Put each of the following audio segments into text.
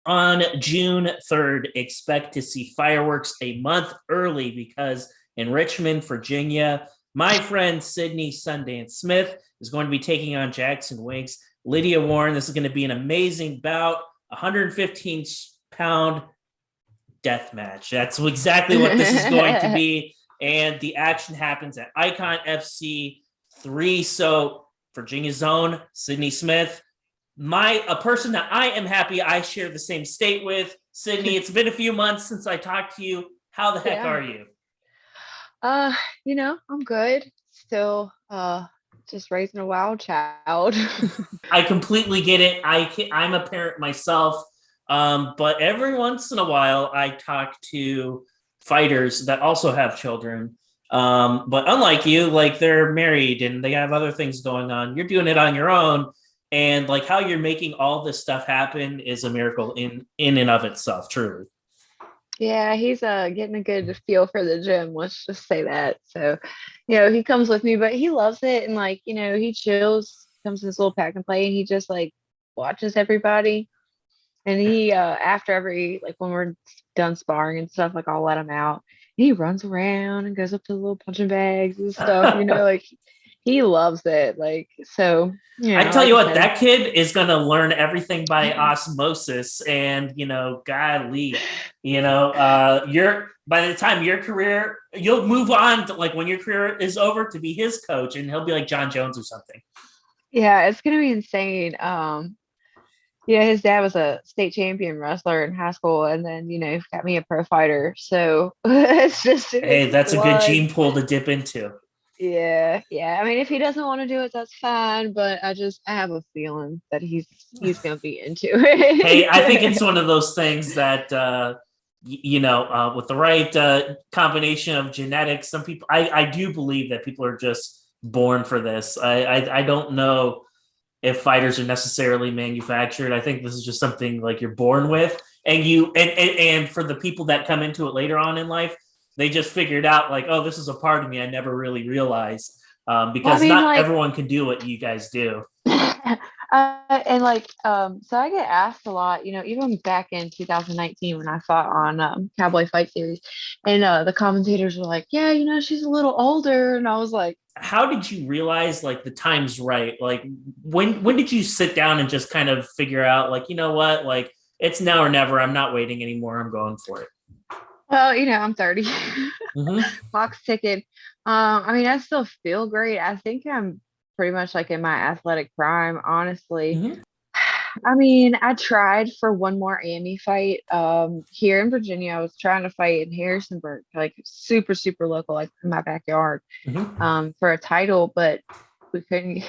on June 3rd, expect to see fireworks a month early because in Richmond, Virginia, my friend Sydney Sundance Smith is going to be taking on Jackson Wink's Lydia Warren. This is going to be an amazing bout, 115-pound death match. That's exactly what this is going to be. And the action happens at iKON FC 3. So Virginia's own Sydney Smith, a person that I am happy I share the same state with. Sydney, it's been a few months since I talked to you. How the heck are you? I'm good. Still just raising a wild child. I completely get it. I'm a parent myself. But every once in a while I talk to fighters that also have children. But unlike you, like they're married and they have other things going on. You're doing it on your own. And like how you're making all this stuff happen is a miracle in and of itself, truly. Yeah, he's getting a good feel for the gym, let's just say that. So, he comes with me, but he loves it and like, he chills, comes in his little pack and play, and he just like watches everybody. And he after every like when we're done sparring and stuff, like I'll let him out. And he runs around and goes up to the little punching bags and stuff, like he loves it. Like so, I tell like you I what, said. that kid is gonna learn everything by osmosis, and godly, you're by the time your career, you'll move on to like when your career is over to be his coach, and he'll be like John Jones or something. Yeah, it's gonna be insane. Yeah, his dad was a state champion wrestler in high school, and then got me a pro fighter. So it's just in his Hey, that's a good blood. gene pool to dip into. Yeah, yeah. I mean, if he doesn't want to do it, that's fine. But I have a feeling that he's gonna be into Hey, I think it. it's one of those things that with the right combination of genetics, some people, I do believe that people are just born for this. I don't know if fighters are necessarily manufactured. I think this is just something like you're born with, and and for the people that come into it later on in life, they just figured out like, oh, this is a part of me I never really realized, Well, I because mean, not like, everyone can do what you guys do. and like, so I get asked a lot, even back in 2019 when I fought on Cowboy Fight Series, and the commentators were like, "Yeah, she's a little older," and I was like, How did you realize like the time's right? Like when did you sit down and just kind of figure out like, you know what, like it's now or never. I'm not waiting anymore. I'm going for it. "Well, I'm 30, Mm-hmm. box ticket." I mean, I still feel great. I think I'm pretty much like in my athletic prime, honestly. Mm-hmm. I mean, I tried for one more AMI fight. Here in Virginia, I was trying to fight in Harrisonburg, like super, super local, like in my backyard, Mm-hmm. for a title, but we couldn't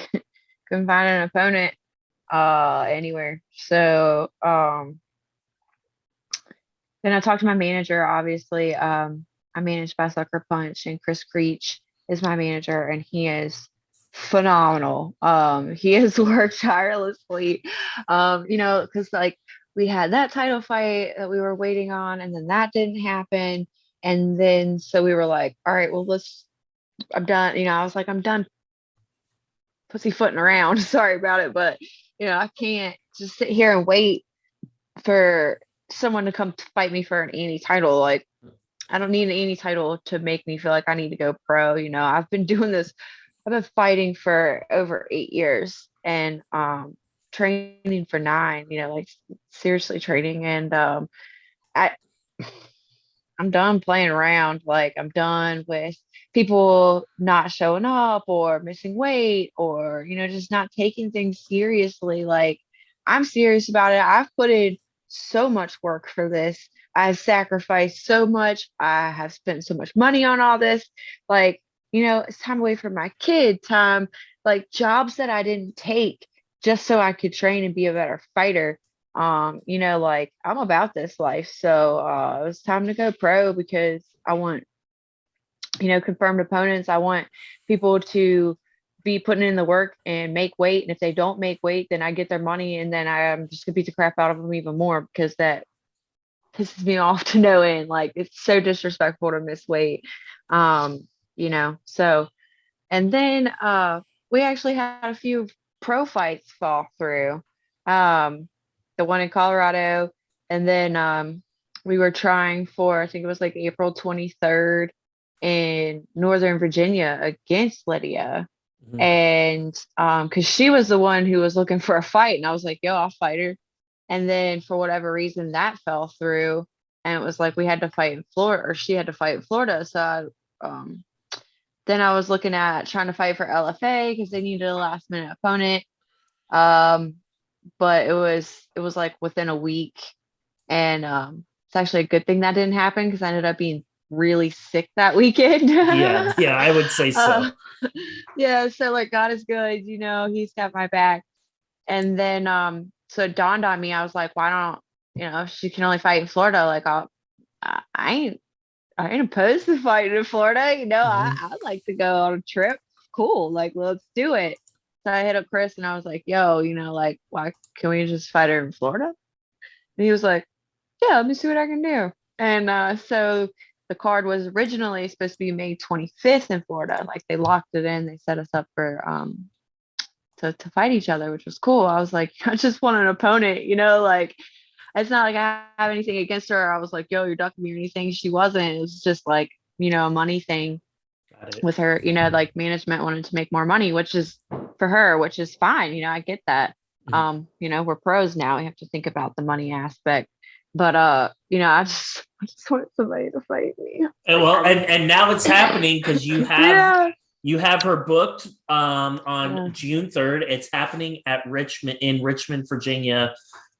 find an opponent anywhere. So then I talked to my manager, obviously. I'm managed by Sucker Punch, and Chris Creech is my manager, and he is phenomenal. He has worked tirelessly, because like we had that title fight that we were waiting on, and then that didn't happen. And then so we were like, all right, well, I'm done. I was like, I'm done pussyfooting around. Sorry about it, but I can't just sit here and wait for someone to come to fight me for an Annie title. Like, I don't need an Annie title to make me feel like I need to go pro. I've been doing this, I've been fighting for over 8 years and training for 9, like seriously training. And I I'm done playing around. Like I'm done with people not showing up or missing weight or, just not taking things seriously. Like I'm serious about it. I've put in so much work for this. I've sacrificed so much. I have spent so much money on all this. Like, it's time away from my kid, time, like jobs that I didn't take just so I could train and be a better fighter. Like I'm about this life. So it was time to go pro because I want, confirmed opponents. I want people to be putting in the work and make weight. And if they don't make weight, then I get their money and then I'm just gonna beat the crap out of them even more because that pisses me off to no end. Like it's so disrespectful to miss weight. So and then we actually had a few pro fights fall through. The one in Colorado And then we were trying for, I think it was like April 23rd in Northern Virginia against Lydia. Mhm. And because she was the one who was looking for a fight, and I was like, yo, I'll fight her. And then for whatever reason that fell through, and it was like we had to fight in Florida, or she had to fight in Florida. So then I was looking at trying to fight for LFA because they needed a last minute opponent. Um, but it was like within a week, and it's actually a good thing that didn't happen because I ended up being really sick that weekend. Yeah, yeah, I would say so. uh, yeah, so like God is good, he's got my back. And then so it dawned on me, I was like, why don't, if she can only fight in Florida, like I ain't opposed to fighting in Florida, Mhm. I'd like to go on a trip. Cool, like let's do it. So I hit up Chris and I was like, yo, like why can we just fight her in Florida? And he was like, yeah, let me see what I can do. And so the card was originally supposed to be May 25th in Florida. Like they locked it in, they set us up for to fight each other, which was cool. I was like, I just want an opponent, like it's not like I have anything against her. I was like, yo, you're ducking me or anything. She wasn't. It was just like, a money thing Got it. with her, like management wanted to make more money, which is for her, which is fine. I get that. Mhm. We're pros now. We have to think about the money aspect. But I just wanted somebody to fight me. And Like well, I and just and now it's happening because yeah. you have her booked on Yeah. June 3rd. It's happening at Richmond, Virginia.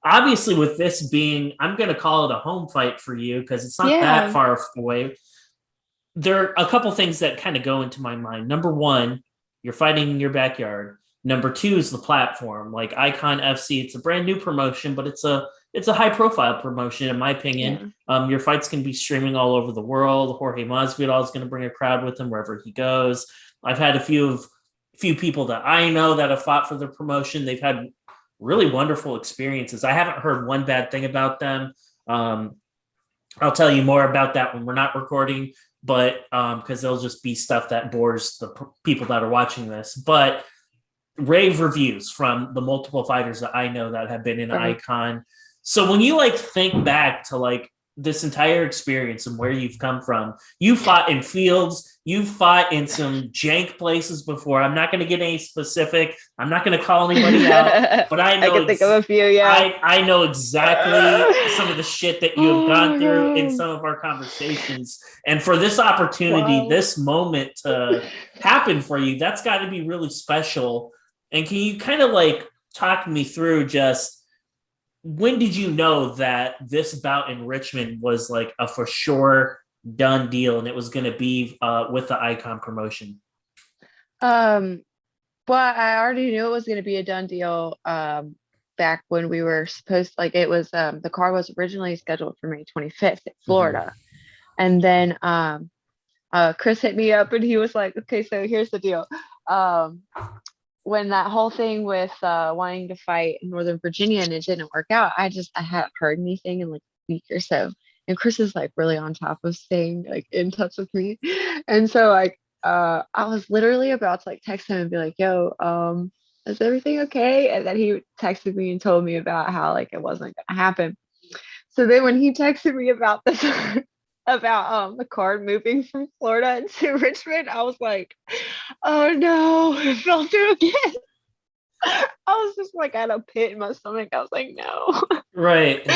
Obviously, with this being, I'm going to call it a home fight for you because it's not that Yeah. far away. There are a couple things that kind of go into my mind. Number one, you're fighting in your backyard. Number two is the platform, like iKON FC. It's a brand new promotion, but it's a high profile promotion in my opinion. Yeah. Your fights can be streaming all over the world. Jorge Masvidal is going to bring a crowd with him wherever he goes. I've had a few people that I know that have fought for the promotion. They've had really wonderful experiences. I haven't heard one bad thing about them. Um, I'll tell you more about that when we're not recording, but because there'll just be stuff that bores the people that are watching this. But rave reviews from the multiple fighters that I know that have been in Right. iKON. So when you like think back to like this entire experience and where you've come from, you fought in fields, you fought in some jank places before. I'm not going to get any specific. I'm not going to call anybody out, but I I know can think of a few, yeah. I know exactly some of the shit that you have Oh gone my through in God. some of our conversations. And for this opportunity, Wow. this moment to happen for you, that's got to be really special. And can you kind of like talk me through just when did you know that this bout in Richmond was like a for sure done deal and it was going to be with the iKON promotion? Um, well, I already knew it was going to be a done deal back when we were supposed like it was the car was originally scheduled for May 25th in Mm-hmm. Florida. And then Chris hit me up and he was like, okay, so here's the deal. Um, when that whole thing with wanting to fight in Northern Virginia and it didn't work out, I hadn't heard anything in like a week or so. And Chris is like really on top of staying like in touch with me. And so like I was literally about to like text him and be like, yo, is everything okay? And then he texted me and told me about how like it wasn't gonna happen. So then when he texted me about this about the card moving from Florida to Richmond, I was like, oh no, it fell through again. I was just like at a pit in my stomach. I was like, no. Right.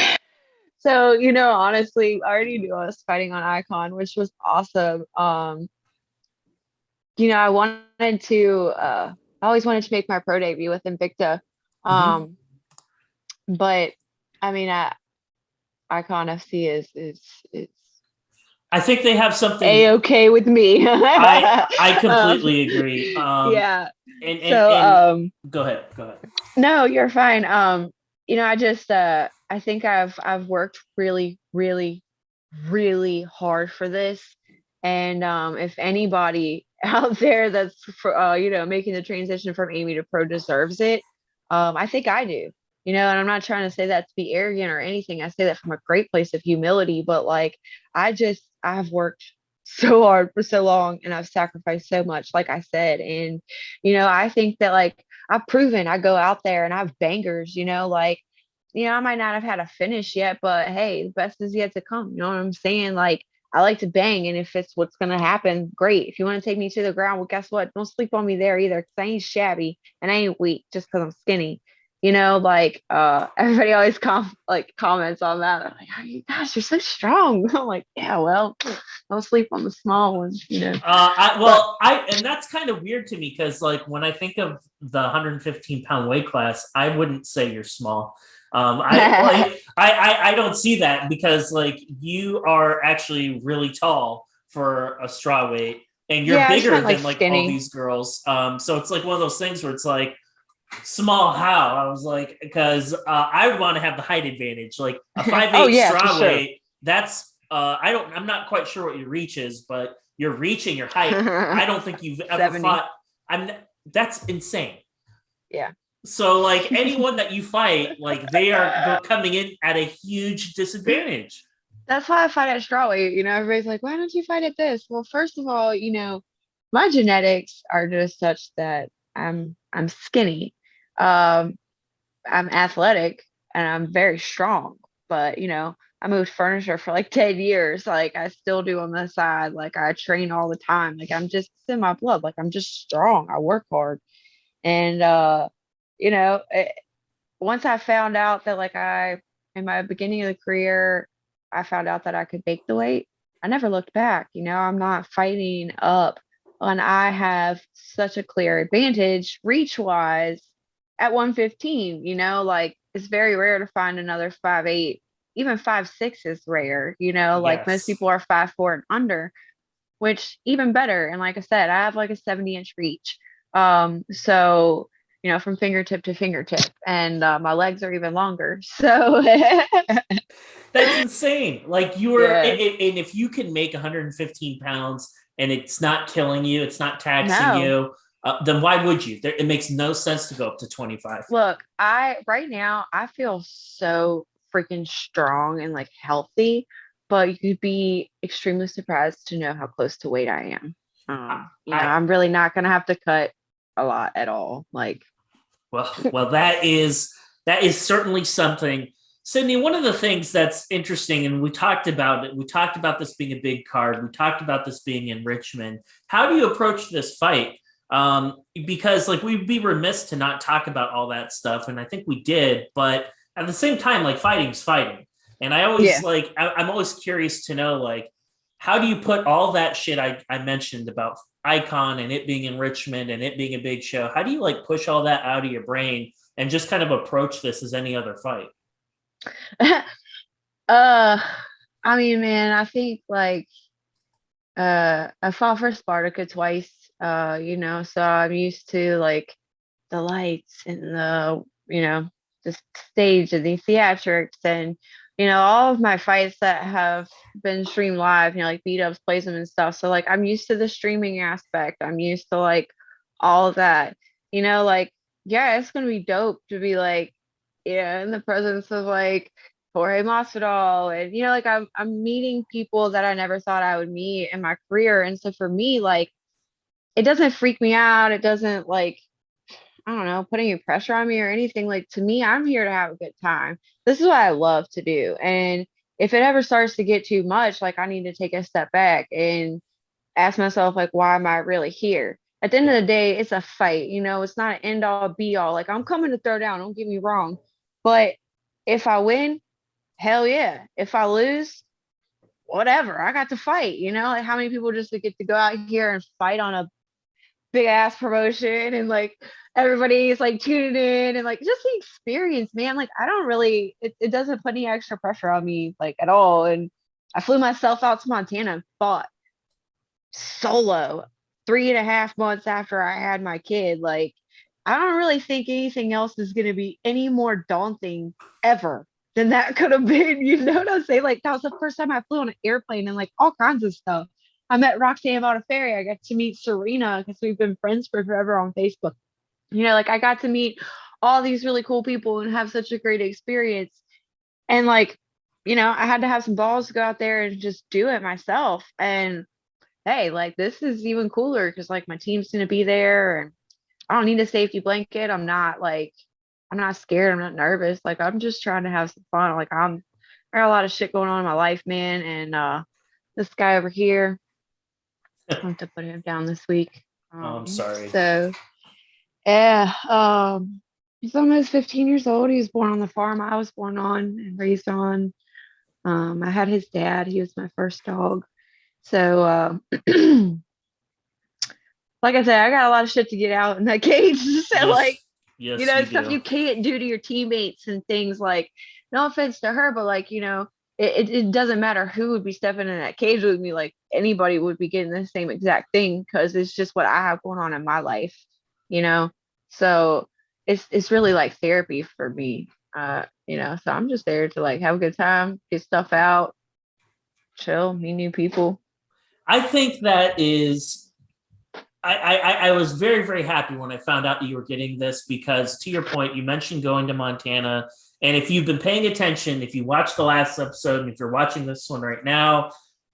So, honestly, I already knew I was fighting on iKON, which was awesome. I wanted to I always wanted to make my pro debut with Invicta. Mm-hmm. Um, but I mean iKON FC is I think they have something. a-okay with me. I um, completely agree. yeah. And So go ahead. Go ahead. no, you're fine. I just I think I've worked really, really, really hard for this. And if anybody out there that's for making the transition from Amy to pro deserves it, I think I do. And I'm not trying to say that to be arrogant or anything. I say that from a great place of humility, but like I've worked so hard for so long and I've sacrificed so much, like I said. And I think that like I've proven I go out there and I have bangers, like I might not have had a finish yet, but hey, the best is yet to come. You know what I'm saying? Like, I like to bang, and if it's what's gonna happen, great. If you want to take me to the ground, well, guess what? Don't sleep on me there either, because I ain't shabby and I ain't weak just because I'm skinny. Like everybody always comments on that. I'm like, oh, you gosh, you're so strong. I'm like, yeah, well, don't sleep on the small ones. But And that's kind of weird to me because, like, when I think of the 115-pound weight class, I wouldn't say you're small. I don't see that because, like, you are actually really tall for a straw weight, and you're yeah, I just bigger meant like than like all skinny. these girls. So it's like one of those things where it's like small how I was like, because I would want to have the height advantage, like a five Oh eight yeah, for straw sure. weight. I'm not quite sure what your reach is, but your reach and your height, I don't think you've ever 70. fought. I'm That's insane. Yeah. So like anyone that you fight, like they are coming in at a huge disadvantage. That's why I fight at strawweight. Everybody's like, why don't you fight at this? Well, first of all, my genetics are just such that I'm skinny. Um, I'm athletic and I'm very strong. But, I moved furniture for like 10 years. Like I still do on the side. Like I train all the time. Like I'm just in my blood. Like I'm just strong. I work hard. And you know, it, once I found out that in my beginning of the career, I found out that I could make the weight. I never looked back. I'm not fighting up, and I have such a clear advantage reach wise at 115. Like it's very rare to find another 5'8". Even 5'6" is rare. Like most Yes. people are 5'4" and under, which even better. And like I said, I have like a 70-inch reach. So from fingertip to fingertip, and my legs are even longer. So That's insane. Like yeah, and if you can make 115 pounds and it's not killing you, it's not taxing no. you, then why would you? It makes no sense to go up to 25. Look, I right now I feel so freaking strong and like healthy, but you'd be extremely surprised to know how close to weight I am. I I'm really not gonna have to cut a lot at all. Like, well, that is certainly something. Sydney, one of the things that's interesting, and we talked about it, we talked about this being a big card, we talked about this being in Richmond. How do you approach this fight? Because like we'd be remiss to not talk about all that stuff, and I think we did, but at the same time, like fighting's fighting. And yeah. I'm always curious to know like how do you put all that shit I mentioned about iKON and it being in Richmond and it being a big show? How do you like push all that out of your brain and just kind of approach this as any other fight? uh I mean, man, I think like I fought for Spartacus twice, so I'm used to like the lights and the stage and the theatrics and all of my fights that have been streamed live, like beat ups, plays them and stuff. So like I'm used to the streaming aspect. I'm used to like all of that. Like yeah, it's gonna be dope to be like, in the presence of like Jorge Masvidal, and like I'm meeting people that I never thought I would meet in my career. And so for me, like it doesn't freak me out. It doesn't like, I don't know, put any pressure on me or anything. Like to me, I'm here to have a good time. This is what I love to do. And if it ever starts to get too much, like I need to take a step back and ask myself, like, why am I really here? At the end of Yeah. the day, it's a fight. It's not an end all be all. Like I'm coming to throw down, don't get me wrong. But if I win, hell yeah. If I lose, whatever. I got to fight. Like how many people just get to go out here and fight on a big ass promotion, and like everybody's like tuning in, and like just the experience, man. Like I don't really, it doesn't put any extra pressure on me like at all. And I flew myself out to Montana and fought solo 3.5 months after I had my kid. Like I don't really think anything else is going to be any more daunting ever than that could have been. You know what I'm saying? Like that was the first time I flew on an airplane and like all kinds of stuff. I met Roxanne Modafferi. I got to meet Serena because we've been friends for forever on Facebook. Like I got to meet all these really cool people and have such a great experience. And like, I had to have some balls to go out there and just do it myself. And hey, like this is even cooler because like my team's gonna be there and I don't need a safety blanket. I'm not like I'm not scared. I'm not nervous. Like I'm just trying to have some fun. Like I got a lot of shit going on in my life, man. And this guy over here, I have to put him down this week. Oh, I'm sorry. So yeah, he's almost 15 years old. He was born on the farm I was born on and raised on. I had his dad. He was my first dog. So like I said, I got a lot of shit to get out in that cage. So like, Yes, yes, you stuff do. you can't do to your teammates and things like, no offense to her, but like, it doesn't matter who would be stepping in that cage with me. Like anybody would be getting the same exact thing because it's just what I have going on in my life, you know? So it's really like therapy for me. So I'm just there to like have a good time, get stuff out, chill, meet new people. I think that is. I was very, very happy when I found out that you were getting this because, to your point, you mentioned going to Montana. And if you've been paying attention, if you watched the last episode, and if you're watching this one right now,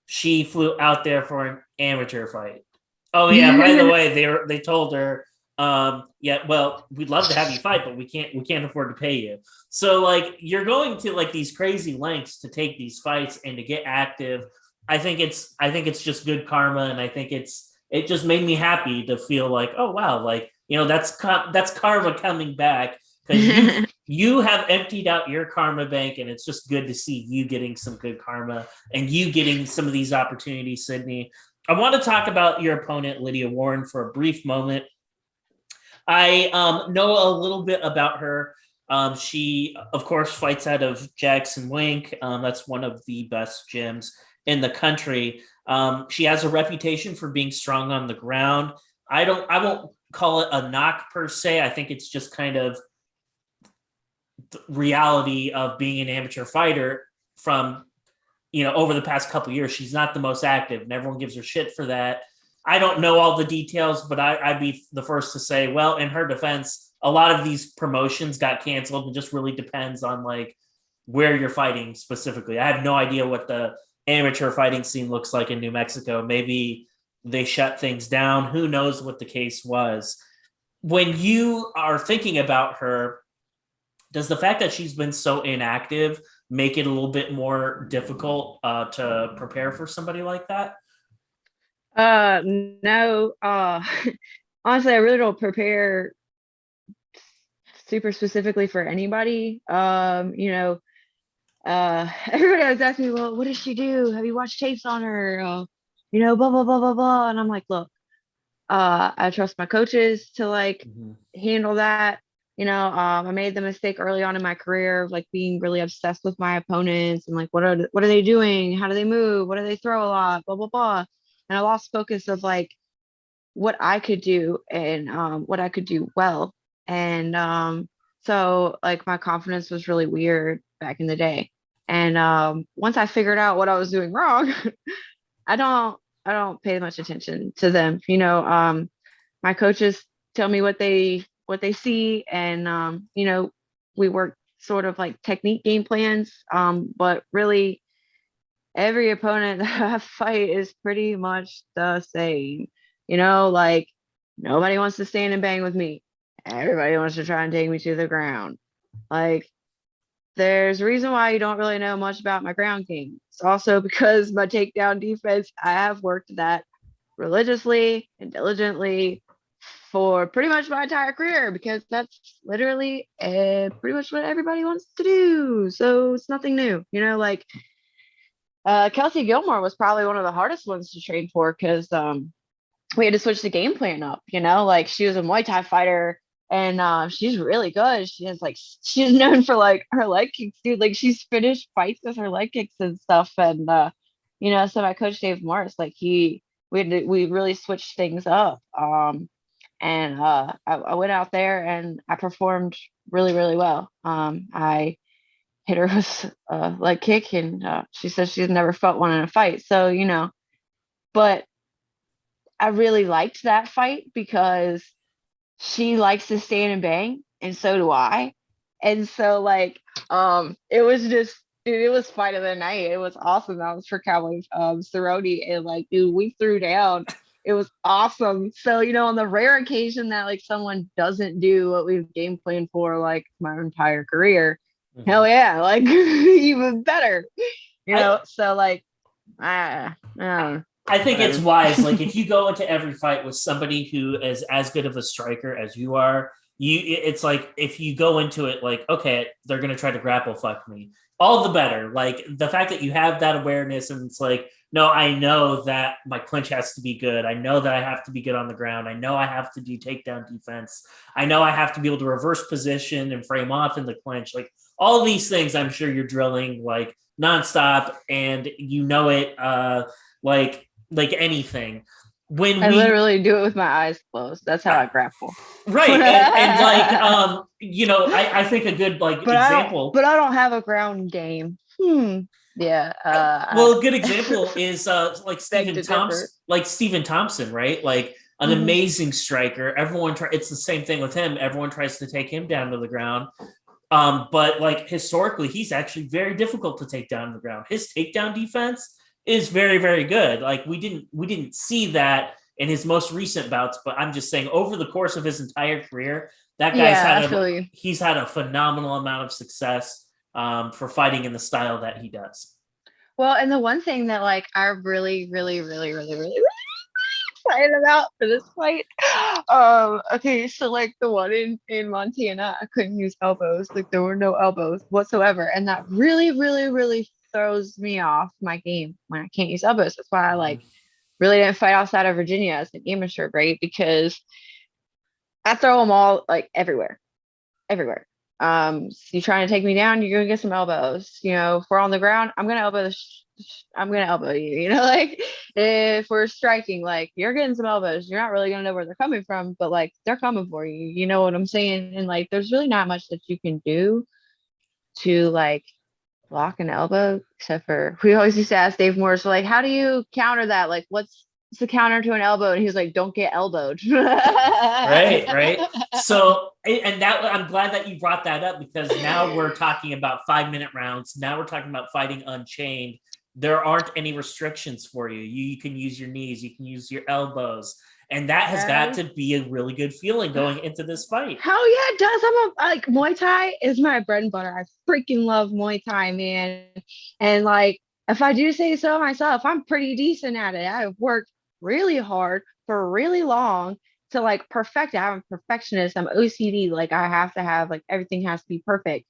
she flew out there for an amateur fight. Oh yeah, by the way, they told her, yeah, well, we'd love to have you fight, but we can't afford to pay you. So like you're going to like these crazy lengths to take these fights and to get active. I think it's just good karma, and I think it just made me happy to feel like, oh wow, like that's karma coming back because you have emptied out your karma bank, and it's just good to see you getting some good karma and you getting some of these opportunities, Sydney. I want to talk about your opponent, Lydia Warren, for a brief moment. I know a little bit about her. She, of course, fights out of Jackson Wink. That's one of the best gyms in the country. She has a reputation for being strong on the ground. I won't call it a knock per se. I think it's just kind of the reality of being an amateur fighter from over the past couple of years. She's not the most active, and everyone gives her shit for that. I don't know all the details, but I'd be the first to say, well, in her defense, a lot of these promotions got canceled. It just really depends on like where you're fighting specifically. I have no idea what the amateur fighting scene looks like in New Mexico. Maybe they shut things down. Who knows what the case was? When you are thinking about her, does the fact that she's been so inactive make it a little bit more difficult to prepare for somebody like that? No. Honestly, I really don't prepare super specifically for anybody. Everybody always asking me, well, what does she do? Have you watched tapes on her? Blah blah blah blah blah. And I'm like, look, I trust my coaches to like handle that. I made the mistake early on in my career of like being really obsessed with my opponents and like what are they doing? How do they move? What do they throw a lot? Blah blah blah. And I lost focus of like what I could do and what I could do well. And so like my confidence was really weird back in the day. And once I figured out what I was doing wrong, I don't I don't pay much attention to them. My coaches tell me what they see, and we work sort of like technique game plans. But really, every opponent that I fight is pretty much the same. Like nobody wants to stand and bang with me. Everybody wants to try and take me to the ground. Like there's a reason why you don't really know much about my ground game. It's also because my takedown defense, I have worked that religiously and diligently for pretty much my entire career because that's literally pretty much what everybody wants to do. So it's nothing new. Like Kelsey Gilmore was probably one of the hardest ones to train for because we had to switch the game plan up. Like she was a Muay Thai fighter and she's really good. She's known for like her leg kicks, dude. Like she's finished fights with her leg kicks and stuff. And so my coach Dave Morris, like we really switched things up. And I went out there and I performed really, really well. I hit her with a leg kick, and she says she's never felt one in a fight. So but I really liked that fight because she likes to stand and bang, and so do I. And so like it was just dude, it was fight of the night. It was awesome. That was for Cowboy Cerrone, and like dude, we threw down It was awesome. So, on the rare occasion that like someone doesn't do what we've game planned for like my entire career, hell Mhm. yeah, like even better. I, So like I I think it's whatever. wise. Like if you go into every fight with somebody who is as good of a striker as you are, it's like if you go into it like, okay, they're gonna try to grapple fuck me. All the better. Like the fact that you have that awareness and it's like, no, I know that my clinch has to be good. I know that I have to be good on the ground. I know I have to do takedown defense. I know I have to be able to reverse position and frame off in the clinch. Like all these things I'm sure you're drilling like nonstop and you know it like anything. When I we literally do it with my eyes closed. That's how I grapple. right and like I think a good like example. But I don't have a ground game. Yeah. Well, a good example is like Beg to differ. Stephen Thompson, right? Like an Mhm. amazing striker. It's the same thing with him. Everyone tries to take him down to the ground. But like historically, he's actually very difficult to take down to the ground. His takedown defense is very, very good. Like we didn't see that in his most recent bouts, but I'm just saying over the course of his entire career, that guy's Yeah, had I a feel you. he's had a phenomenal amount of success for fighting in the style that he does. Well, and the one thing that like I really, really, really, really, really, really excited about for this fight. Okay, so like the one in Montana, I couldn't use elbows. Like there were no elbows whatsoever, and that really, really, really throws me off my game when I can't use elbows. That's why I like Mhm. really didn't fight outside of Virginia as an amateur, right? Because I throw them all like everywhere, everywhere. So you trying to take me down, you're gonna get some elbows. If we're on the ground, I'm gonna elbow you. Like if we're striking, like you're getting some elbows. You're not really gonna know where they're coming from, but like they're coming for you. You know what I'm saying? And like there's really not much that you can do to like block an elbow, except for we always used to ask Dave Morris, like, how do you counter that? Like, what's the counter to an elbow? And he was like, don't get elbowed. Right, right. So, and that I'm glad that you brought that up because now we're talking about 5 minute rounds. Now we're talking about fighting Unchained. There aren't any restrictions for you. You can use your knees, you can use your elbows, and that has got Yes. to be a really good feeling going into this fight. Hell yeah, it does. Like Muay Thai is my bread and butter. I freaking love Muay Thai, man. And like, if I do say so myself, I'm pretty decent at it. I've worked really hard for really long to like perfect it. I'm a perfectionist. I'm OCD. Like I have to have like everything has to be perfect.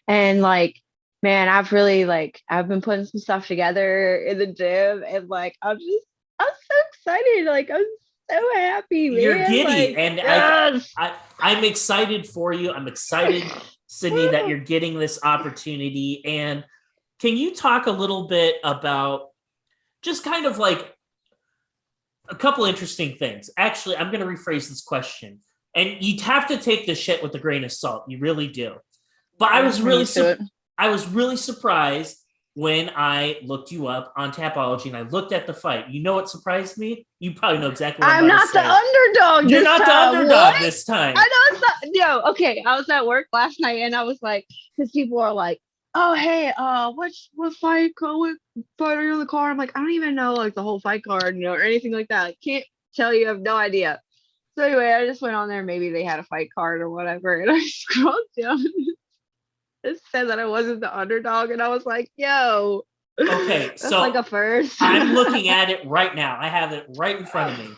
And like, man, I've been putting some stuff together in the gym, and like I'm so excited. Like I'm so happy, You're man. giddy, Like, and yes. I'm excited for you. I'm excited, Sydney, that you're getting this opportunity. And can you talk a little bit about just kind of like a couple interesting things. Actually, I'm going to rephrase this question, and you'd have to take the shit with a grain of salt. You really do. But I'm used to it. I was really surprised when I looked you up on Tapology and I looked at the fight. You know what surprised me? You probably know exactly what I'm I'm about to not the say. underdog You're this not the time. What? underdog this I time. know it's not. Yo, okay. I was at work last night and I was like, because people are like, oh, hey, what fight are you in the car? I'm like, I don't even know like the whole fight card, or anything like that. I can't tell you. I have no idea. So anyway, I just went on there. Maybe they had a fight card or whatever. And I scrolled down and it said that I wasn't the underdog. And I was like, yo, Okay, that's like so a first. I'm looking at it right now. I have it right in front of me.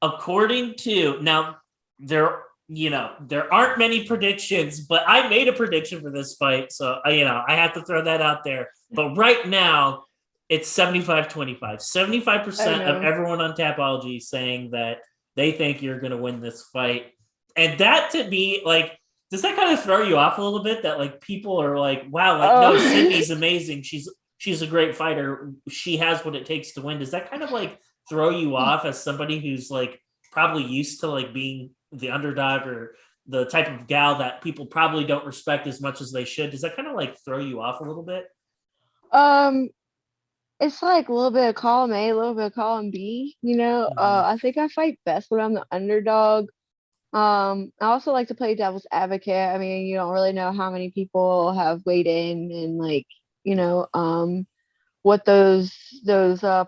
According to now, there aren't many predictions, but I made a prediction for this fight, so I have to throw that out there. But right now, it's 75-25. 75% I of know. everyone on Tapology saying that they think you're going to win this fight, and that to me, like, does that kind of throw you off a little bit? That like people are like, wow, like no, Oh. Sydney's amazing. She's a great fighter. She has what it takes to win. Does that kind of like throw you off as somebody who's like probably used to like being the underdog or the type of gal that people probably don't respect as much as they should? Does that kind of like throw you off a little bit? um, it's like a little bit of column A, a little bit of column B, Mm-hmm. I think I fight best when I'm the underdog. I also like to play devil's advocate. I mean, you don't really know how many people have weighed in and like, you know, um, what those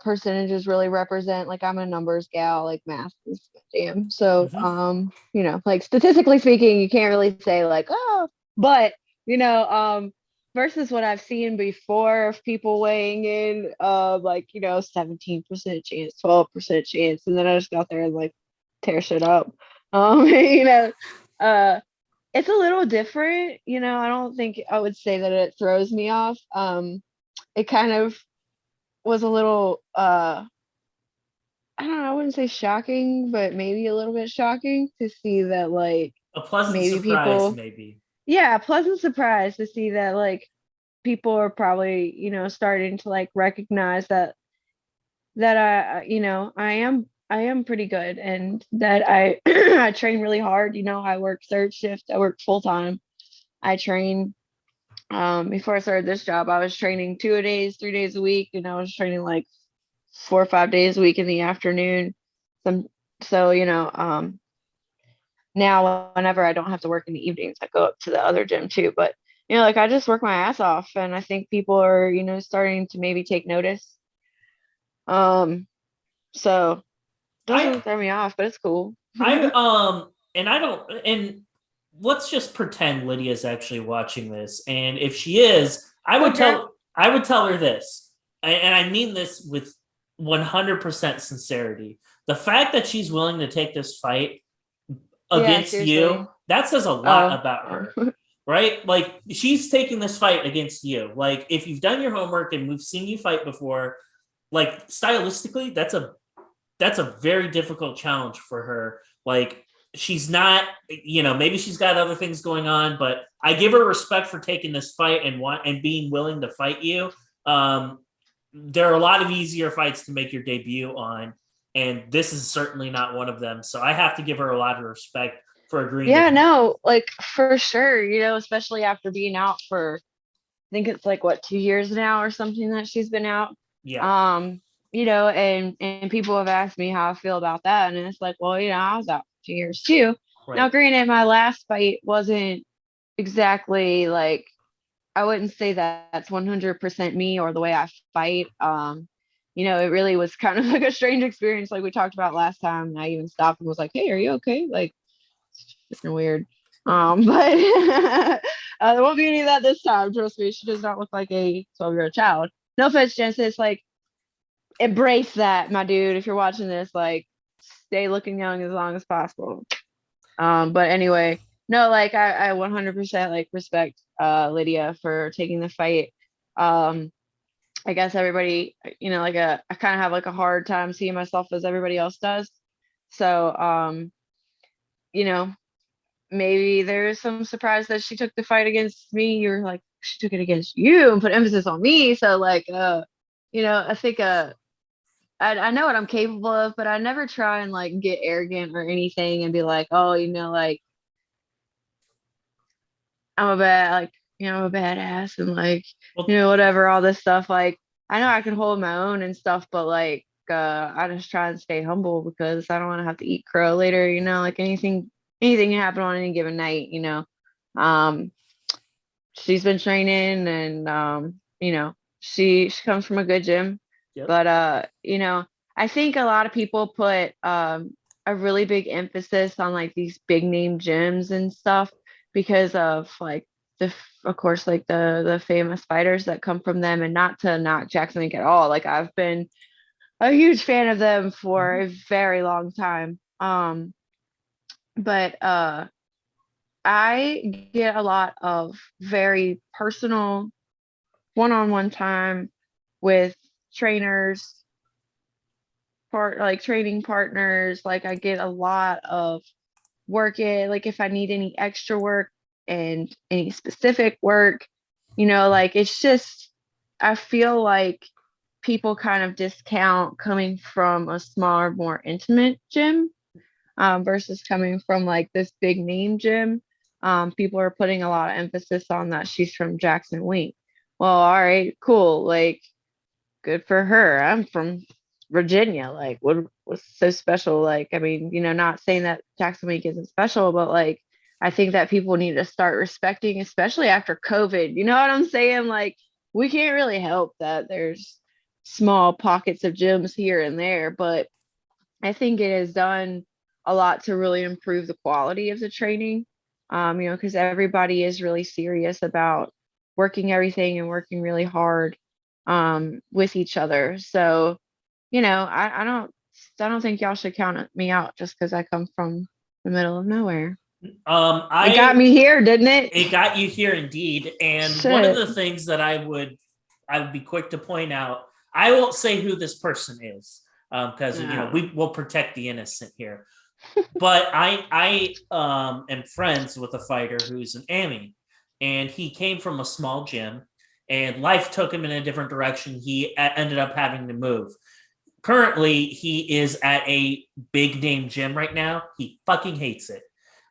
percentages really represent. Like I'm a numbers gal, like math is my jam. So Hmm. like statistically speaking, you can't really say like, oh, but you know, versus what I've seen before of people weighing in, like, 17% chance, 12% chance, and then I just got there and like tear shit up. Uh it's a little different, I don't think I would say that it throws me off. It kind of was a little I don't know, I wouldn't say shocking, but maybe a little bit shocking to see that like A pleasant maybe surprise, people, maybe. yeah, pleasant surprise to see that like people are probably, starting to like recognize that I am pretty good, and that I I train really hard. I work third shift, I work full time. I train before I started this job, I was training 2 days, 3 days a week, and I was training like 4 or 5 days a week in the afternoon. Some so now whenever I don't have to work in the evenings, I go up to the other gym too. But like I just work my ass off, and I think people are starting to maybe take notice. So doesn't I really throw me off, but it's cool. and I don't, and let's just pretend Lydia's actually watching this, and if she is, Okay. I would tell her this, and I mean this with 100% sincerity. The fact that she's willing to take this fight Yeah, against you, seriously. that says a lot Oh, about oh. her, right? Like she's taking this fight against you. Like if you've done your homework and we've seen you fight before, like stylistically, that's a very difficult challenge for her. Like she's not, maybe she's got other things going on, but I give her respect for taking this fight and being willing to fight you. Um, there are a lot of easier fights to make your debut on, and this is certainly not one of them. So I have to give her a lot of respect for agreeing to. Yeah, no, like for sure, especially after being out for, I think it's like what, 2 years now or something that she's been out. Yeah, Um, and people have asked me how I feel about that. And it's like, well, I was out for 2 years too. Now, right. granted, my last fight wasn't exactly like, I wouldn't say that that's 100% me or the way I fight. It really was kind of like a strange experience, like we talked about last time. And I even stopped and was like, "Hey, are you okay?" Like, freaking weird. But there won't be any of that this time. Trust me, she does not look like a 12-year-old child. No offense, Genesis. Like, embrace that, my dude. If you're watching this, like, stay looking young as long as possible. But anyway, no, like I 100% like respect Lydia for taking the fight. Um, I guess everybody, like I kind of have like a hard time seeing myself as everybody else does. So, you know, maybe there's some surprise that she took the fight against me. You're like, she took it against you and put emphasis on me. So like, I think I know what I'm capable of, but I never try and like get arrogant or anything and be like, oh, like I'm a badass and like, Well, whatever, all this stuff. Like, I know I can hold my own and stuff, but like, I just try and stay humble because I don't want to have to eat crow later, like anything can happen on any given night. Um, she's been training and, she comes from a good gym, yep. but, I think a lot of people put, a really big emphasis on like these big name gyms and stuff because of like of course like the famous fighters that come from them, and not to knock Jackson Link at all. Like I've been a huge fan of them for a Mhm. very long time. But I get a lot of very personal one-on-one time with trainers, training partners. Like I get a lot of work in, like if I need any extra work and any specific work, like it's just, I feel like people kind of discount coming from a smaller, more intimate gym, versus coming from like this big name gym. People are putting a lot of emphasis on that she's from Jackson Wink. Well, all right, cool. Like, good for her. I'm from Virginia. Like, what was so special? Like, I mean, not saying that Jackson Week isn't special, but like, I think that people need to start respecting, especially after COVID. You know what I'm saying? Like, we can't really help that there's small pockets of gyms here and there, but I think it has done a lot to really improve the quality of the training. Because everybody is really serious about working everything and working really hard with each other. So, I don't think y'all should count me out just because I come from the middle of nowhere. It got I me here, didn't it? It got you here indeed. And one of Shit. the things that I would be quick to point out, I won't say who this person is because No. we will protect the innocent here. But I am friends with a fighter who's an AMI, and he came from a small gym, and life took him in a different direction. He ended up having to move. Currently, he is at a big name gym right now. He fucking hates it.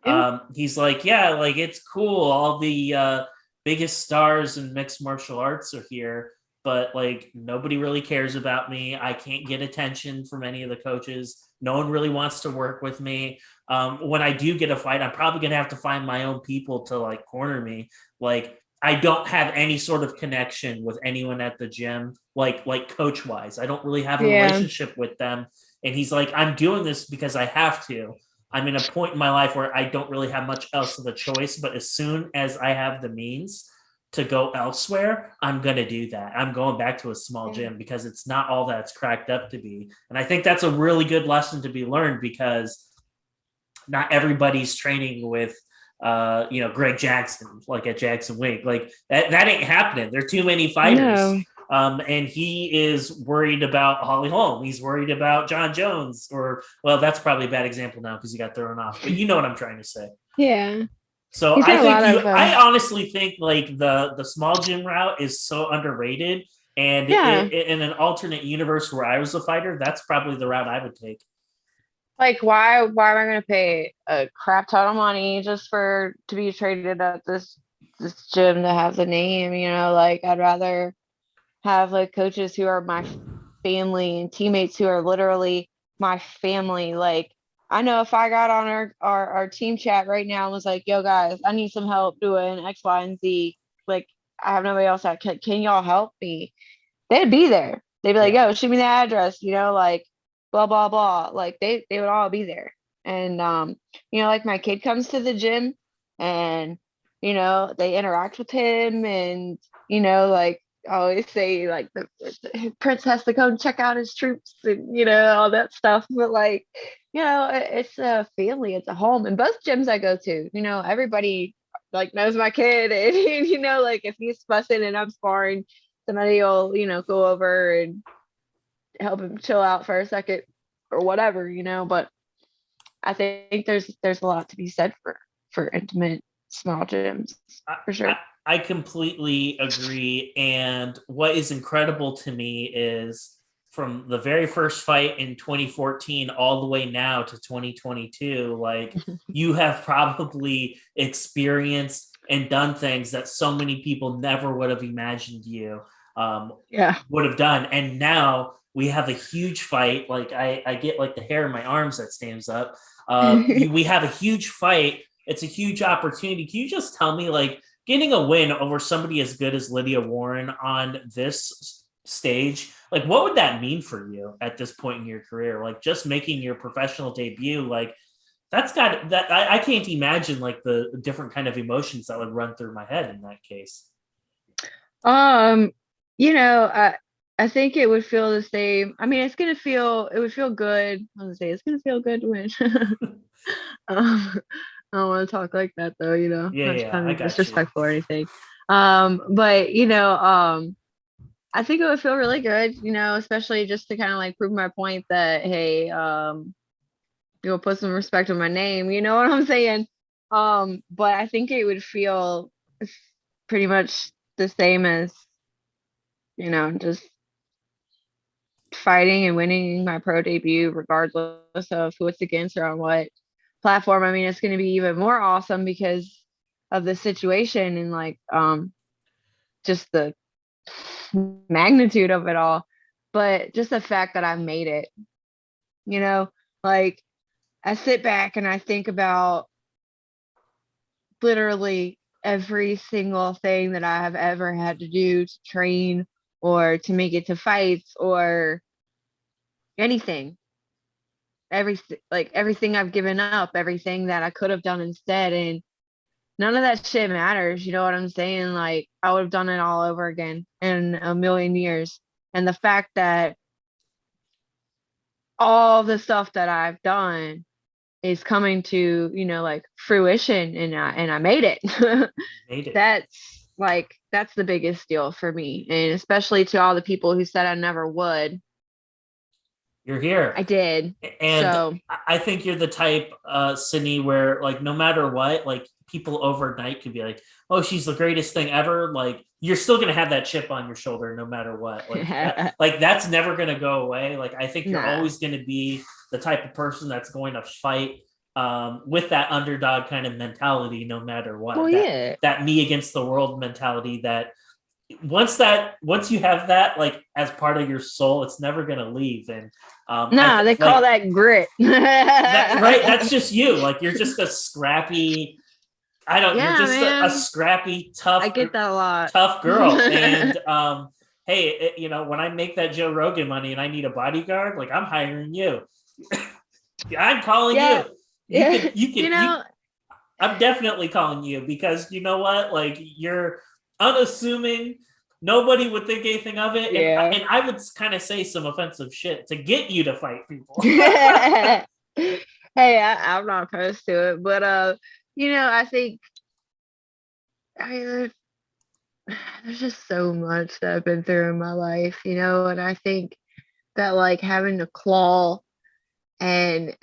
Yeah. He's like, yeah, like it's cool. All the biggest stars in mixed martial arts are here, but like nobody really cares about me. I can't get attention from any of the coaches. No one really wants to work with me. When I do get a fight, I'm probably gonna have to find my own people to like corner me. Like I don't have any sort of connection with anyone at the gym, like coach wise. I don't really have a Yeah. relationship with them. And he's like, I'm doing this because I have to. I'm in a point in my life where I don't really have much else of a choice. But as soon as I have the means to go elsewhere, I'm going to do that. I'm going back to a small Yeah. gym because it's not all that it's cracked up to be. And I think that's a really good lesson to be learned because not everybody's training with Greg Jackson, like at Jackson Wink. Like that ain't happening. There are too many fighters. No. And he is worried about Holly Holm. He's worried about John Jones, or well, that's probably a bad example now because he got thrown off. But you know what I'm trying to say. Yeah. So He's I got a think lot of I honestly think like the small gym route is so underrated. And yeah. in an alternate universe where I was a fighter, that's probably the route I would take. Like why am I gonna pay a crap ton of money just for to be traded at this gym to have the name, like I'd rather have like coaches who are my family and teammates who are literally my family. Like I know if I got on our team chat right now and was like, yo guys, I need some help doing X, Y, and Z, like I have nobody else that can y'all help me? They'd be there. They'd be like, Yeah. yo, shoot me the address, like blah blah blah. Like they would all be there. And like my kid comes to the gym and they interact with him and like I always say like the Prince has to go and check out his troops and all that stuff. But like, it's a family, it's a home. And both gyms I go to, everybody like knows my kid and like if he's fussing and I'm sparring, somebody will, go over and help him chill out for a second or whatever, but I think there's a lot to be said for intimate small gyms I, for I, sure. I completely agree. And what is incredible to me is from the very first fight in 2014 all the way now to 2022, like you have probably experienced and done things that so many people never would have imagined you Yeah. would have done. And now we have a huge fight. Like I get like the hair in my arms that stands up. We have a huge fight. It's a huge opportunity. Can you just tell me, like, getting a win over somebody as good as Lydia Warren on this stage, like, what would that mean for you at this point in your career? Like, just making your professional debut, like, that's got that. I can't imagine like the different kind of emotions that would run through my head in that case. Um, I think it would feel the same. I mean, it would feel good. I was gonna say it's gonna feel good to win. Um, I don't want to talk like that though, Yeah, not yeah, trying to I be got you. disrespectful or anything. But I think it would feel really good, especially just to kind of like prove my point that hey, put some respect on my name, you know what I'm saying? But I think it would feel pretty much the same as, just fighting and winning my pro debut, regardless of who it's against or on what platform. I mean, it's going to be even more awesome because of the situation and like just the magnitude of it all. But just the fact that I've made it, you know, like I sit back and I think about literally every single thing that I have ever had to do to train or to make it to fights or anything. Everything I've given up, everything that I could have done instead, and none of that shit matters. You know what I'm saying? Like, I would have done it all over again in a million years. And the fact that all the stuff that I've done is coming to, like fruition, and I made it. Made it. That's the biggest deal for me. And especially to all the people who said I never would. You're here. I did. And So I think you're the type, Sydney, where like no matter what, like people overnight could be like, "Oh, she's the greatest thing ever." Like you're still gonna have that chip on your shoulder no matter what. Like that's never gonna go away. Like I think you're nah. always gonna be the type of person that's going to fight with that underdog kind of mentality, no matter what. Well, yeah. That me against the world mentality. That once you have that like as part of your soul, it's never gonna leave. And they call that grit. right, that's just you. Like you're just a scrappy, you're just a scrappy, tough, I get that a lot. Tough girl. And hey, when I make that Joe Rogan money and I need a bodyguard, like I'm hiring you. I'm calling you. You can I'm definitely calling you, because you know what? Like you're unassuming. Nobody would think anything of it. And I would kind of say some offensive shit to get you to fight people. Hey, I'm not opposed to it. But, I think, there's just so much that I've been through in my life, and I think that like having to claw and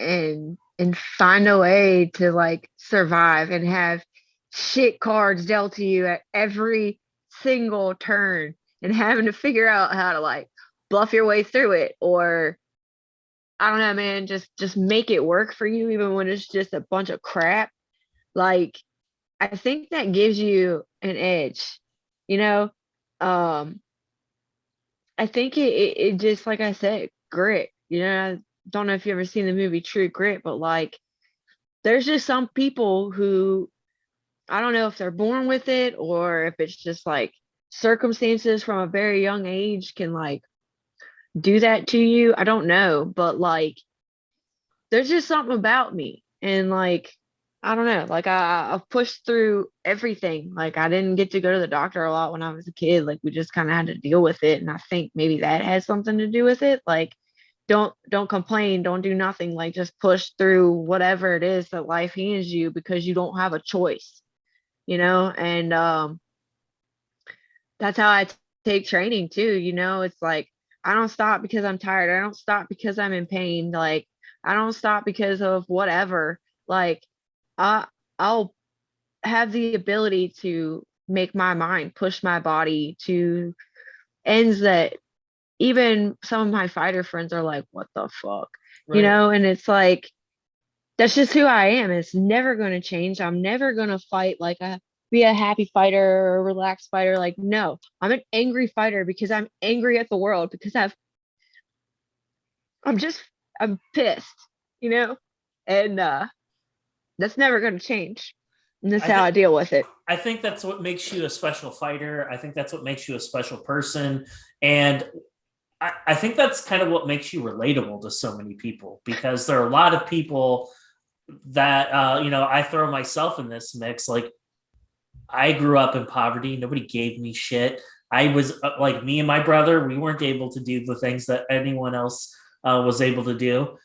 find a way to like survive and have shit cards dealt to you at every single turn and having to figure out how to like bluff your way through it, or I don't know, man, just make it work for you even when it's just a bunch of crap. Like I think that gives you an edge, I think it just, like I said, grit. I don't know if you ever seen the movie True Grit, but like there's just some people who, I don't know if they're born with it or if it's just like circumstances from a very young age can like do that to you. I don't know, but like there's just something about me, and like I don't know, like I've pushed through everything. Like I didn't get to go to the doctor a lot when I was a kid. Like we just kind of had to deal with it, and I think maybe that has something to do with it. Like don't complain, don't do nothing, like just push through whatever it is that life hands you, because you don't have a choice, and that's how I take training too. It's like I don't stop because I'm tired, I don't stop because I'm in pain, like I don't stop because of whatever. Like I'll have the ability to make my mind push my body to ends that even some of my fighter friends are like, what the fuck? Right. And it's like, that's just who I am. It's never going to change. I'm never going to fight like be a happy fighter or a relaxed fighter. Like, no, I'm an angry fighter because I'm angry at the world, because I'm pissed, and that's never going to change. And that's how I deal with it. I think that's what makes you a special fighter. I think that's what makes you a special person. And I think that's kind of what makes you relatable to so many people, because there are a lot of people that, I throw myself in this mix. Like I grew up in poverty. Nobody gave me shit. I was like me and my brother, we weren't able to do the things that anyone else was able to do.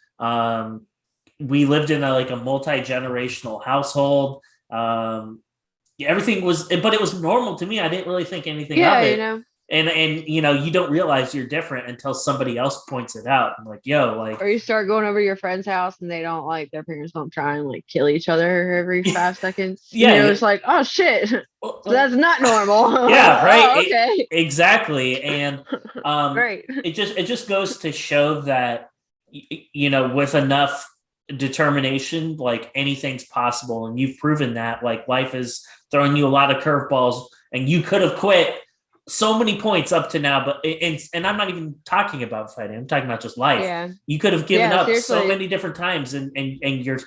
We lived in a multi-generational household. Everything was, but it was normal to me. I didn't really think anything of it. And you don't realize you're different until somebody else points it out. I'm like, yo, like, or you start going over your friend's house and they don't like, their parents don't try and like kill each other every 5 seconds. It's like, oh shit, so that's not normal. Yeah, right. Oh, okay. Exactly. And right. it just goes to show that with enough determination, like anything's possible. And you've proven that. Like life is throwing you a lot of curveballs, and you could have quit so many points up to now, but and I'm not even talking about fighting. I'm talking about just life. Yeah. You could have given up seriously. so many different times, and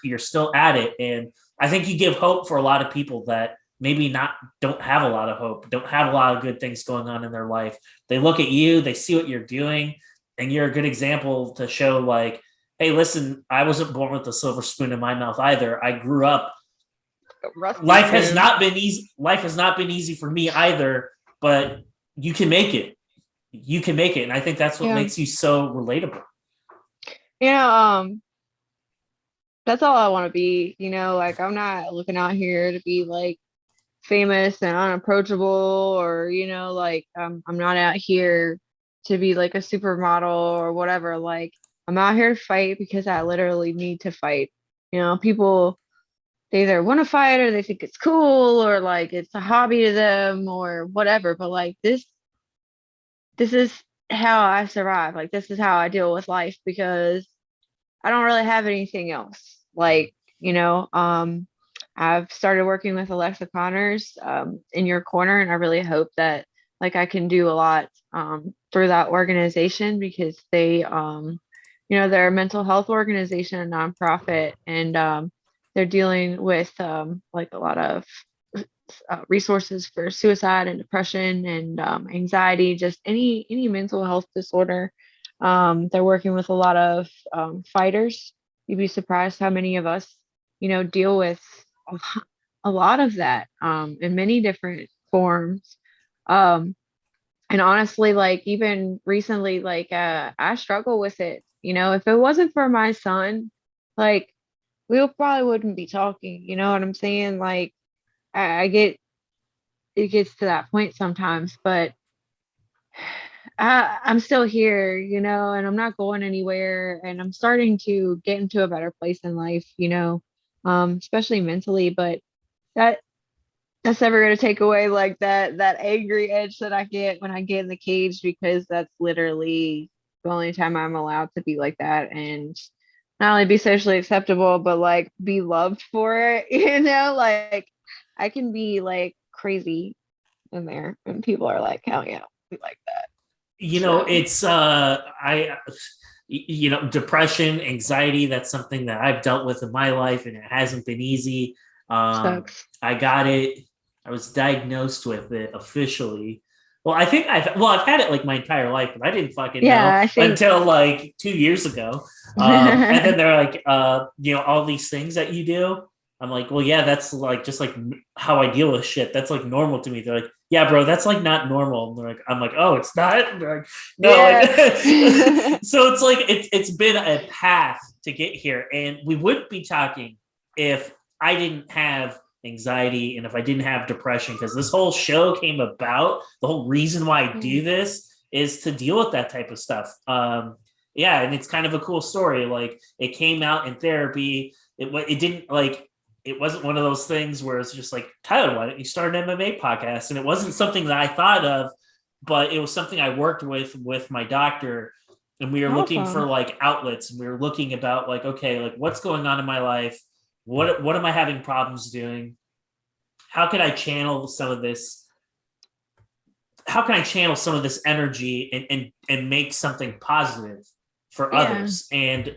you're still at it. And I think you give hope for a lot of people that maybe not don't have a lot of hope, don't have a lot of good things going on in their life. They look at you, they see what you're doing, and you're a good example to show like, hey, listen, I wasn't born with a silver spoon in my mouth either. I grew up. Rusty Life has spoon. not been easy. Life has not been easy for me either, but you can make it. You can make it. And I think that's what Yeah. makes you so relatable. You know, that's all I want to be, like I'm not looking out here to be like famous and unapproachable or, like I'm not out here to be like a supermodel or whatever. Like I'm out here to fight because I literally need to fight. People they either want to fight or they think it's cool or like it's a hobby to them or whatever. But like this is how I survive. Like this is how I deal with life because I don't really have anything else. Like, I've started working with Alexa Connors in your corner, and I really hope that like I can do a lot through that organization because they're a mental health organization, a nonprofit, and they're dealing with like a lot of resources for suicide and depression and anxiety, just any mental health disorder. They're working with a lot of fighters. You'd be surprised how many of us, deal with a lot of that in many different forms. Um, and honestly, like even recently, like I struggle with it. If it wasn't for my son, like we probably wouldn't be talking. You know what I'm saying? Like I get it gets to that point sometimes, but I'm still here, and I'm not going anywhere, and I'm starting to get into a better place in life, especially mentally. But that that's never gonna take away like that angry edge that I get when I get in the cage because that's literally the only time I'm allowed to be like that and not only be socially acceptable, but like be loved for it, like I can be like crazy in there and people are like, hell yeah, we like that. So It's I depression, anxiety, that's something that I've dealt with in my life and it hasn't been easy. sucks. I got it. I was diagnosed with it officially. Well, I've had it like my entire life, but I didn't fucking Yeah, know I think until like 2 years ago. And then they're like, all these things that you do. I'm like, well, yeah, that's like just like how I deal with shit. That's like normal to me. They're like, yeah, bro, that's like not normal. And I'm like, oh, it's not. And they're like, no. yeah. So it's like it's been a path to get here, and we wouldn't be talking if I didn't have anxiety and if I didn't have depression, because this whole show came about. The whole reason why I do this is to deal with that type of stuff. Yeah, and it's kind of a cool story. Like it came out in therapy. It didn't like it wasn't one of those things where it's just like, Tyler, why don't you start an MMA podcast? And it wasn't something that I thought of, but it was something I worked with my doctor, and we were looking for Awesome. like outlets, and we were looking about like, okay, like what's going on in my life? What am I having problems doing? How can I channel some of this? How can I channel some of this energy and make something positive for Yeah. others? And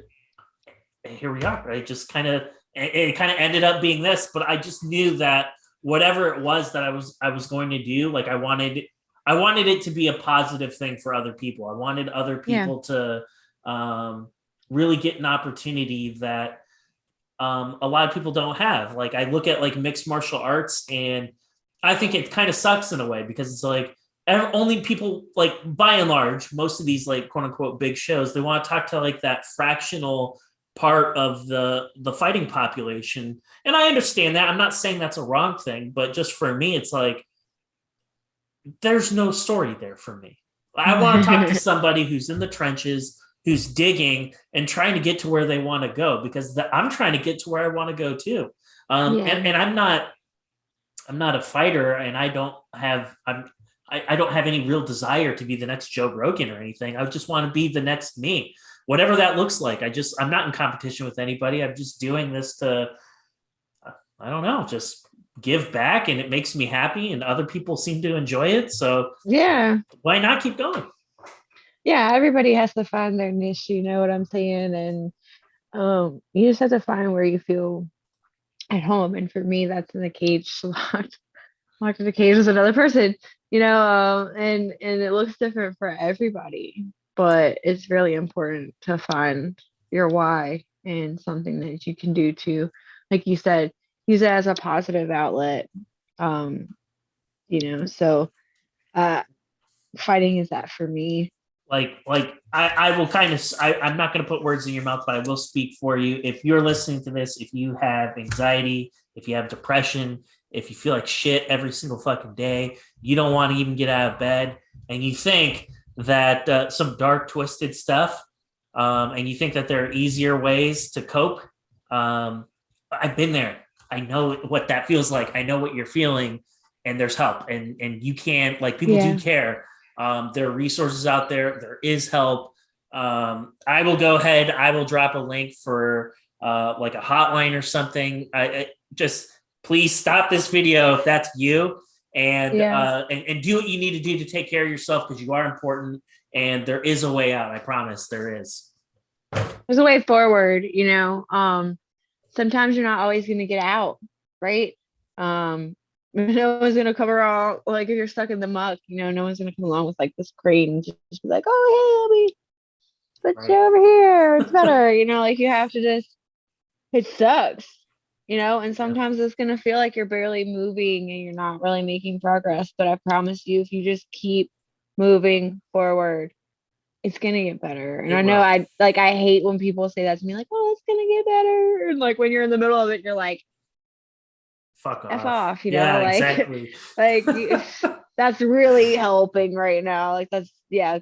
here we are. Right, just kind of it kind of ended up being this, but I just knew that whatever it was that I was going to do, like I wanted it to be a positive thing for other people. I wanted other Yeah. people to really get an opportunity that a lot of people don't have. Like I look at like mixed martial arts, and I think it kind of sucks in a way because it's like only people like by and large, most of these like quote unquote big shows, they want to talk to like that fractional part of the fighting population. And I understand that. I'm not saying that's a wrong thing, but just for me, it's like there's no story there for me. I want to talk to somebody who's in the trenches, who's digging and trying to get to where they want to go, because I'm trying to get to where I want to go too. Yeah. And I'm not a fighter, and I don't have any real desire to be the next Joe Rogan or anything. I just want to be the next me, whatever that looks like. I'm not in competition with anybody. I'm just doing this to, I don't know, just give back, and it makes me happy, and other people seem to enjoy it. So Yeah. why not keep going? Yeah. Everybody has to find their niche, you know what I'm saying? And you just have to find where you feel at home. And for me, that's in the cage a lot. Dr. Cage is another person, and it looks different for everybody. But it's really important to find your why and something that you can do to, like you said, use it as a positive outlet. Um, so fighting is that for me. I will kind of, I'm not going to put words in your mouth, but I will speak for you. If you're listening to this, if you have anxiety, if you have depression, if you feel like shit every single fucking day, you don't want to even get out of bed, and you think that some dark, twisted stuff, and you think that there are easier ways to cope, I've been there. I know what that feels like. I know what you're feeling, and there's help, and you can't, like, people do care. There are resources out there. There is help. I will go ahead. I will drop a link for like a hotline or something. I just please stop this video if that's you, and do what you need to do to take care of yourself, because you are important, and there is a way out. I promise there is. There's a way forward. Sometimes you're not always going to get out, right? No one's gonna come around, like if you're stuck in the muck, no one's gonna come along with like this crane and just be like, oh hey, let me put you over here. It's better, like you have to just, it sucks, and sometimes it's gonna feel like you're barely moving and you're not really making progress. But I promise you, if you just keep moving forward, it's gonna get better. And I know I hate when people say that to me, like, oh, it's gonna get better. And like when you're in the middle of it, you're like, fuck F off, exactly. like that's really helping right now. Like that's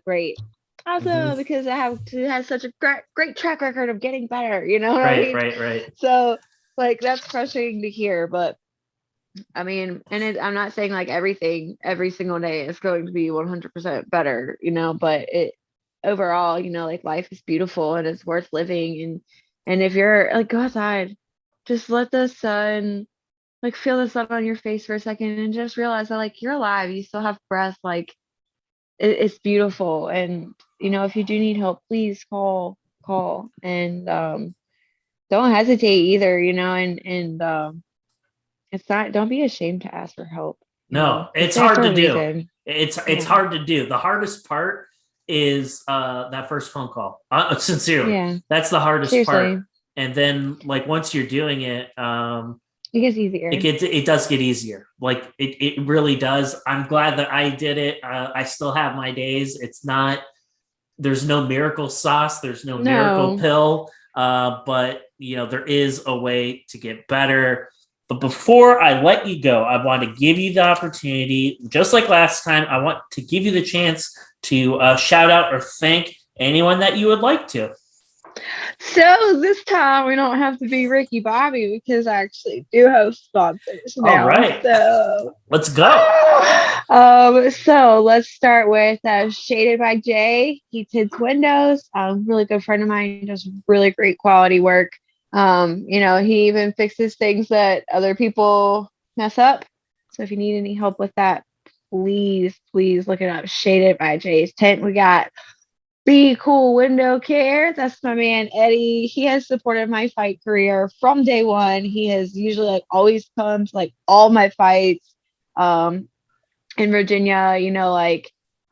great. Also, because I have such a great track record of getting better, what I mean? Right. So like that's frustrating to hear, but I mean, and I'm not saying like everything every single day is going to be 100% better, but it overall, like life is beautiful and it's worth living. And if you're like, go outside, just let the sun, like feel the sun on your face for a second and just realize that like you're alive, you still have breath, like it's beautiful. And if you do need help, please call and don't hesitate either, and it's not, don't be ashamed to ask for help. No, it's hard to do. It's hard to do. The hardest part is that first phone call. Sincerely, that's the hardest part. And then like once you're doing it, it gets easier. It does get easier. Like it really does. I'm glad that I did it. I still have my days. There's no miracle sauce. There's no miracle pill. But there is a way to get better. But before I let you go, I want to give you the opportunity, just like last time, I want to give you the chance to shout out or thank anyone that you would like to. So this time we don't have to be Ricky Bobby because I actually do have sponsors now. All right. So let's go. So let's start with Shaded by Jay. He tints windows. Really good friend of mine, does really great quality work. He even fixes things that other people mess up. So if you need any help with that, please look it up. Shaded by Jay's Tint. We got Be Cool Window Care. That's my man Eddie. He has supported my fight career from day one. He has usually like always come to like all my fights in Virginia,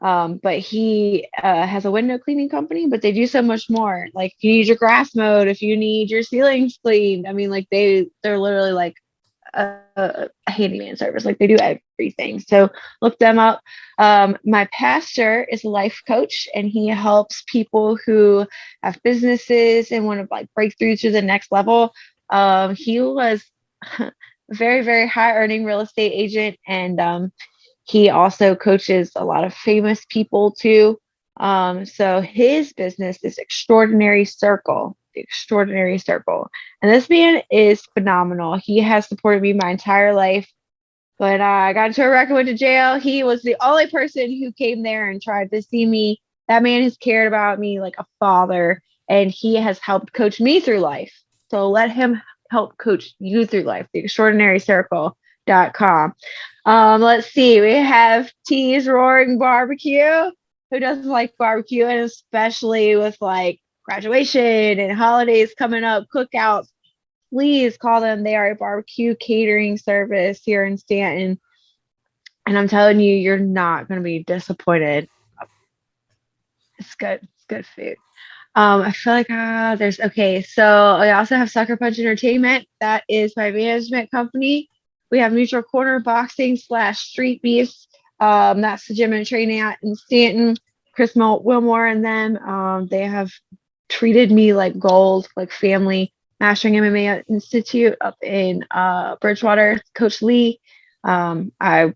but he has a window cleaning company, but they do so much more. Like if you need your grass mowed, if you need your ceilings cleaned, I mean, like they're literally like a handyman service. Like they do everything. So look them up. My pastor is a life coach, and he helps people who have businesses and want to like break through to the next level. He was a very, very high earning real estate agent, and he also coaches a lot of famous people too. So his business is Extraordinary Circle, the Extraordinary Circle. And this man is phenomenal. He has supported me my entire life. But I got into a wreck and went to jail. He was the only person who came there and tried to see me. That man has cared about me like a father, and he has helped coach me through life. So let him help coach you through life. The extraordinarycircle.com. Let's see. We have T's Roaring Barbecue. Who doesn't like barbecue? And especially with like graduation and holidays coming up, cookouts, please call them. They are a barbecue catering service here in Stanton. And I'm telling you, you're not going to be disappointed. It's good. It's good food. I feel like there's okay. So I also have Sucker Punch Entertainment. That is my management company. We have Neutral Corner Boxing / Street Beefs. That's the gym and training at in Stanton. Chris Wilmore and them. They have treated me like gold, like family. Mastering MMA Institute up in Bridgewater. Coach Lee. I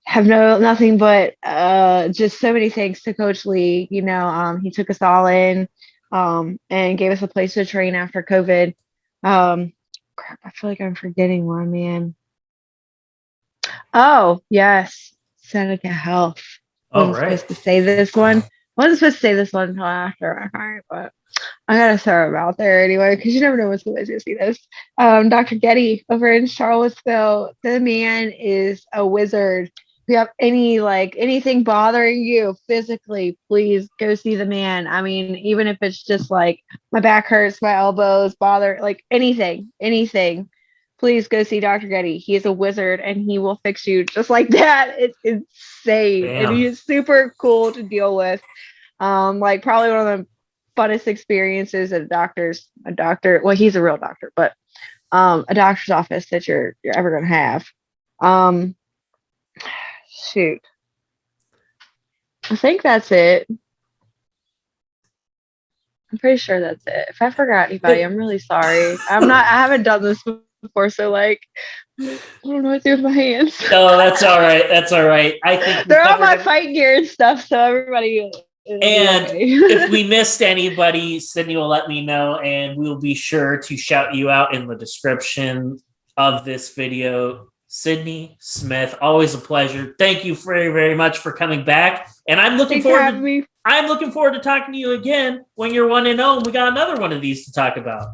have nothing but just so many thanks to Coach Lee. He took us all in and gave us a place to train after COVID. Crap, I feel like I'm forgetting one, man. Oh, yes. Seneca Health. All Wasn't right. supposed to say this one. Wasn't supposed to say this one until after. All right, but I gotta throw him out there anyway, because you never know what's going to see this. Dr. Getty over in Charlottesville. The man is a wizard. If you have anything bothering you physically, please go see the man. I mean, even if it's just like my back hurts, my elbows bother, like anything, please go see Dr. Getty. He is a wizard and he will fix you just like that. It's insane. Damn. And he is super cool to deal with. Like probably one of the funnest experiences at a doctor. Well, he's a real doctor, but a doctor's office that you're ever gonna have. Shoot. I think that's it. I'm pretty sure that's it. If I forgot anybody, I'm really sorry. I haven't done this before, so like I don't know what to do with my hands. No, that's all right. That's all right. I think they're on my fight gear and stuff, so everybody. And if we missed anybody, Sydney will let me know, and we'll be sure to shout you out in the description of this video. Sydney Smith, always a pleasure. Thank you very, very much for coming back. And I'm looking forward to talking to you again when you're 1-0 and we got another one of these to talk about.